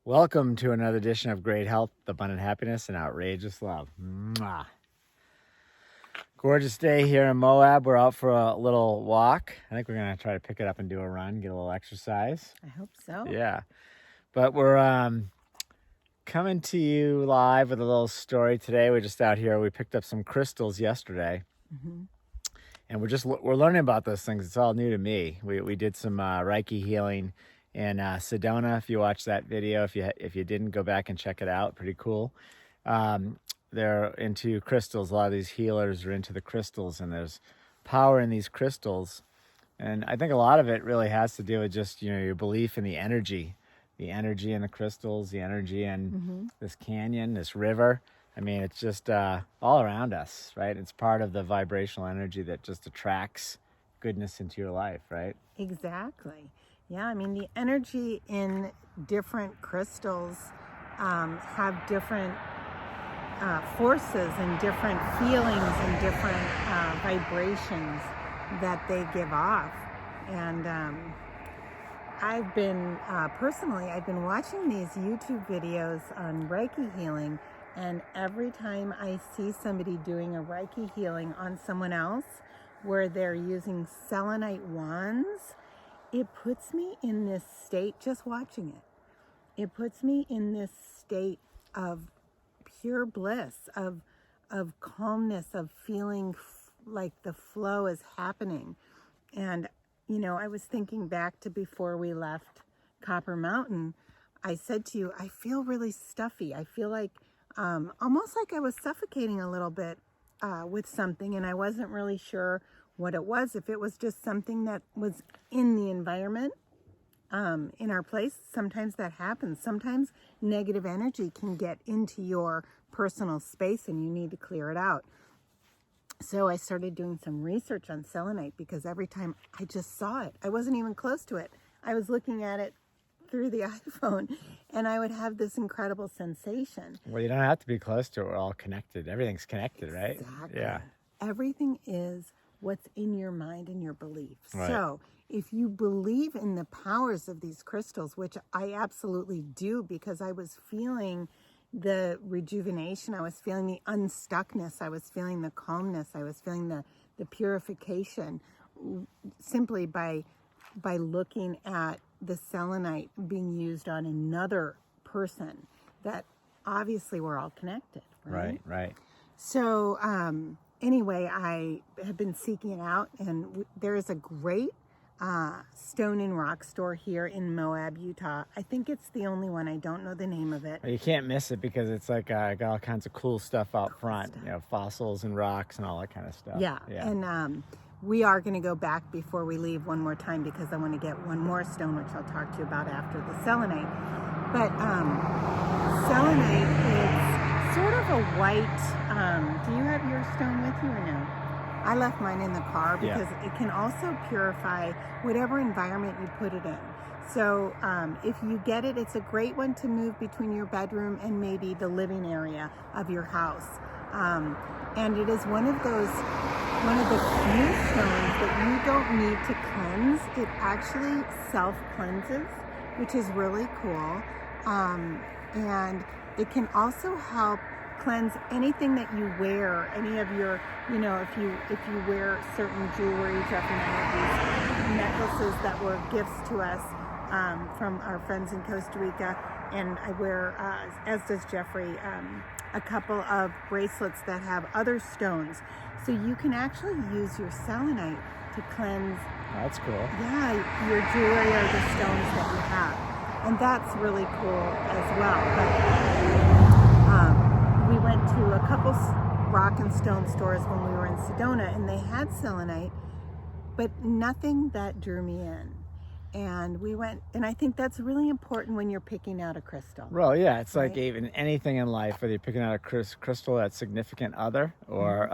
Welcome to another edition of Great Health, Abundant Happiness, and Outrageous Love. Mwah. Gorgeous day here in Moab. We're out for a little walk. I think we're going to try to pick it up and do a run, get a little exercise. I hope so. Yeah. But we're coming to you live with a little story today. We're just out here. We picked up some crystals yesterday. Mm-hmm. And we're learning about those things. It's all new to me. We did some Reiki healing in Sedona. If you watched that video, if you didn't, go back and check it out. Pretty cool. They're into crystals. A lot of these healers are into the crystals, and there's power in these crystals. And I think a lot of it really has to do with just your belief in the energy in the crystals, the energy in this canyon, this river. I mean, it's just all around us, right? It's part of the vibrational energy that just attracts goodness into your life, right? Exactly. Yeah, I mean, the energy in different crystals have different forces and different feelings and different vibrations that they give off. And I've been watching these YouTube videos on Reiki healing. And every time I see somebody doing a Reiki healing on someone else where they're using selenite wands, it puts me in this state, just watching it. It puts me in this state of pure bliss, of calmness, of feeling like the flow is happening. And, I was thinking back to before we left Copper Mountain. I said to you, I feel really stuffy. I feel like almost like I was suffocating a little bit with something, and I wasn't really sure what it was, if it was just something that was in the environment, in our place. Sometimes that happens. Sometimes negative energy can get into your personal space and you need to clear it out. So I started doing some research on selenite, because every time I just saw it, I wasn't even close to it. I was looking at it through the iPhone, and I would have this incredible sensation. Well, you don't have to be close to it. We're all connected. Everything's connected, right? Exactly. Yeah. Everything is what's in your mind and your beliefs. Right. So if you believe in the powers of these crystals, which I absolutely do, because I was feeling the rejuvenation, I was feeling the unstuckness, I was feeling the calmness, I was feeling the purification, simply by looking at the selenite being used on another person, that obviously we're all connected, right? Right. So anyway, I have been seeking it out, and there is a great stone and rock store here in Moab, Utah. I think it's the only one. I don't know the name of it. You can't miss it, because it's like got all kinds of cool stuff out front, fossils and rocks and all that kind of stuff. Yeah. And we are going to go back before we leave one more time, because I want to get one more stone, which I'll talk to you about after the selenite. But selenite is sort of a white, do you have your stone with you or no? I left mine in the car, because it can also purify whatever environment you put it in. So if you get it, it's a great one to move between your bedroom and maybe the living area of your house. And it is one of the few stones that you don't need to cleanse. It actually self-cleanses, which is really cool. And it can also help cleanse anything that you wear, any of your, if you wear certain jewelry. Jeffrey and I have these necklaces that were gifts to us from our friends in Costa Rica, and I wear, as does Jeffrey, a couple of bracelets that have other stones. So you can actually use your selenite to cleanse. That's cool. Yeah, your jewelry or the stones that you have, and that's really cool as well. But we went to a couple rock and stone stores when we were in Sedona, and they had selenite, but nothing that drew me in. And we went, and I think that's really important when you're picking out a crystal. Well, yeah, it's right? Like even anything in life, whether you're picking out a crystal that's significant other, or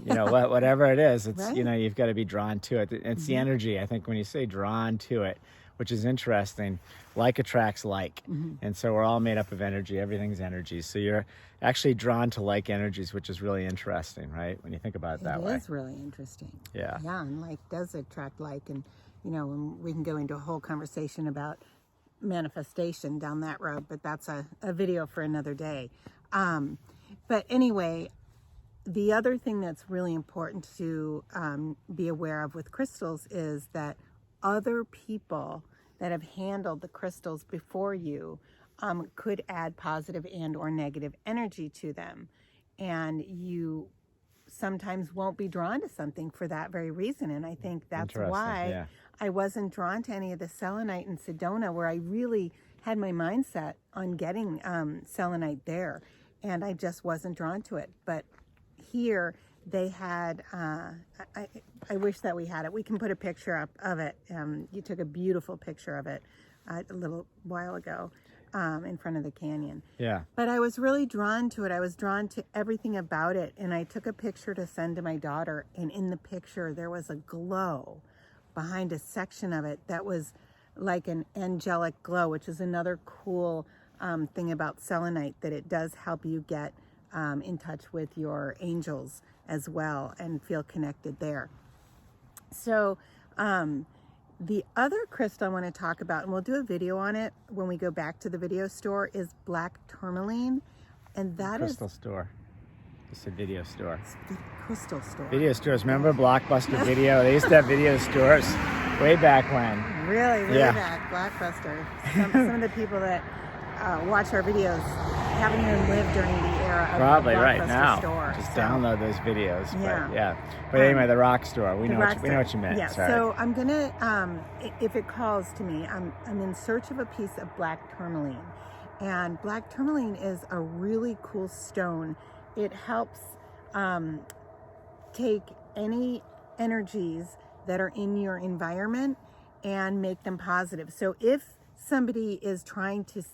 whatever it is, it's right? You've got to be drawn to it. It's the energy. I think when you say drawn to it, which is interesting, like attracts like. And so we're all made up of energy. Everything's energy. So you're actually drawn to like energies, which is really interesting, right? When you think about it that way. It is really interesting. Yeah. Yeah, and like does attract like, and and we can go into a whole conversation about manifestation down that road, but that's a video for another day. But anyway, the other thing that's really important to be aware of with crystals is that other people that have handled the crystals before you could add positive and or negative energy to them. And you sometimes won't be drawn to something for that very reason. And I think that's why I wasn't drawn to any of the selenite in Sedona, where I really had my mindset on getting selenite there. And I just wasn't drawn to it. But here they had, I wish that we had it. We can put a picture up of it. You took a beautiful picture of it a little while ago in front of the canyon. Yeah. But I was really drawn to it. I was drawn to everything about it. And I took a picture to send to my daughter. And in the picture, there was a glow behind a section of it that was like an angelic glow, which is another cool thing about selenite, that it does help you get in touch with your angels as well and feel connected there. So the other crystal I want to talk about, and we'll do a video on it when we go back to the video store, is black tourmaline. And that crystal store. It's a video store. It's the crystal store. Video stores. Remember Blockbuster Video? They used to have video stores way back when. Really back. Blockbuster. Some of the people that watch our videos haven't even lived during the era of Probably the right Blockbuster now. store. Just download those videos. Yeah. But anyway, the rock store. We know what you meant. Yeah. Sorry. So I'm gonna, if it calls to me, I'm in search of a piece of black tourmaline, and black tourmaline is a really cool stone. It helps take any energies that are in your environment and make them positive. So if somebody is trying to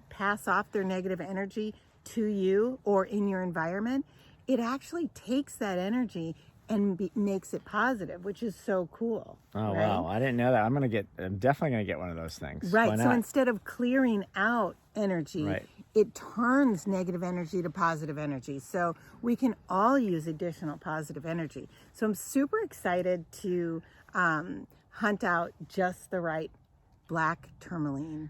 pass off their negative energy to you or in your environment, it actually takes that energy and makes it positive, which is so cool. Oh, right? wow. I didn't know that. I'm definitely going to get one of those things. Right. Why So not? instead of clearing out energy, it turns negative energy to positive energy. So we can all use additional positive energy. So I'm super excited to hunt out just the right black tourmaline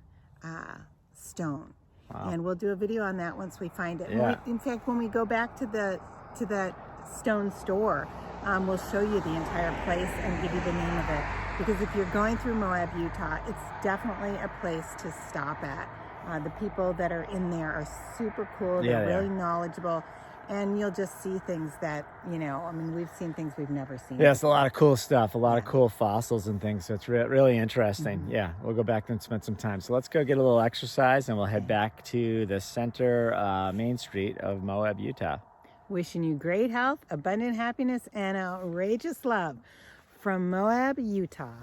stone. Wow. And we'll do a video on that once we find it. Yeah. In fact, when we go back to the stone store, we'll show you the entire place and give you the name of it. Because if you're going through Moab, Utah, it's definitely a place to stop at. The people that are in there are super cool. They're really knowledgeable. And you'll just see things that, we've seen things we've never seen. Yeah, it's a lot of cool stuff, a lot of cool fossils and things. So it's really interesting. Mm-hmm. Yeah, we'll go back and spend some time. So let's go get a little exercise, and we'll head back to the center Main Street of Moab, Utah. Wishing you great health, abundant happiness, and outrageous love from Moab, Utah.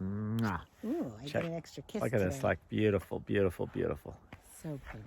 Mwah. Ooh, I get an extra kiss Look at today. this, like beautiful, beautiful, beautiful. So pretty.